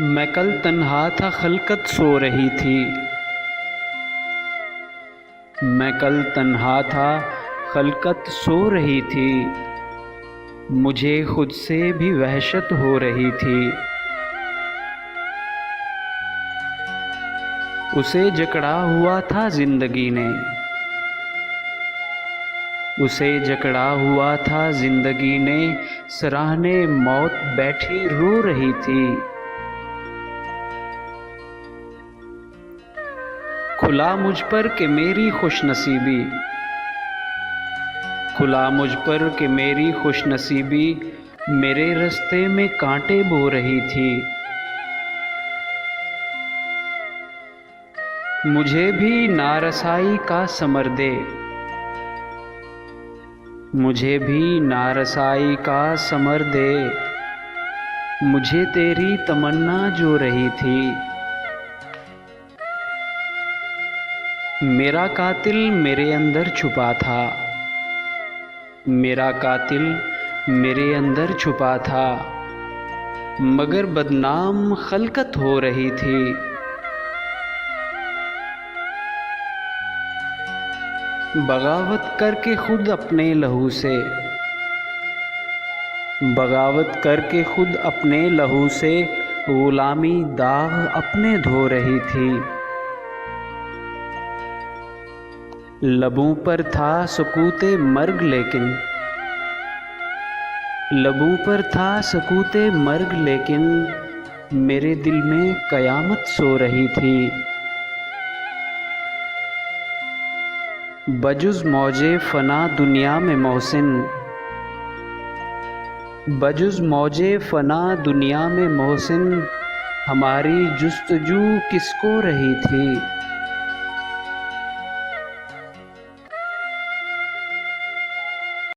मैं कल तन्हा था, खलकत सो रही थी। मैं कल तन्हा था, खलकत सो रही थी। मुझे खुद से भी वहशत हो रही थी। उसे जकड़ा हुआ था जिंदगी ने, उसे जकड़ा हुआ था जिंदगी ने। सराहने मौत बैठी रो रही थी। खुला मुझ पर कि मेरी खुशनसीबी, खुला मुझ पर कि मेरी खुशनसीबी मेरे रास्ते में कांटे बो रही थी। मुझे भी नारसाई का समर दे, मुझे भी नारसाई का समर दे। मुझे तेरी तमन्ना जो रही थी। मेरा कातिल मेरे अंदर छुपा था, मेरा कातिल मेरे अंदर छुपा था। मगर बदनाम खलकत हो रही थी। बगावत करके खुद अपने लहू से, बगावत करके खुद अपने लहू से गुलामी दाग अपने धो रही थी। लबों पर था सकूते मर्ग लेकिन, लबों पर था सकूते मर्ग लेकिन मेरे दिल में कयामत सो रही थी। बजुज़ मौजे फना दुनिया में मोहसिन, बजुज़ मौजे फना दुनिया में मोहसिन हमारी जुस्तजू किसको रही थी।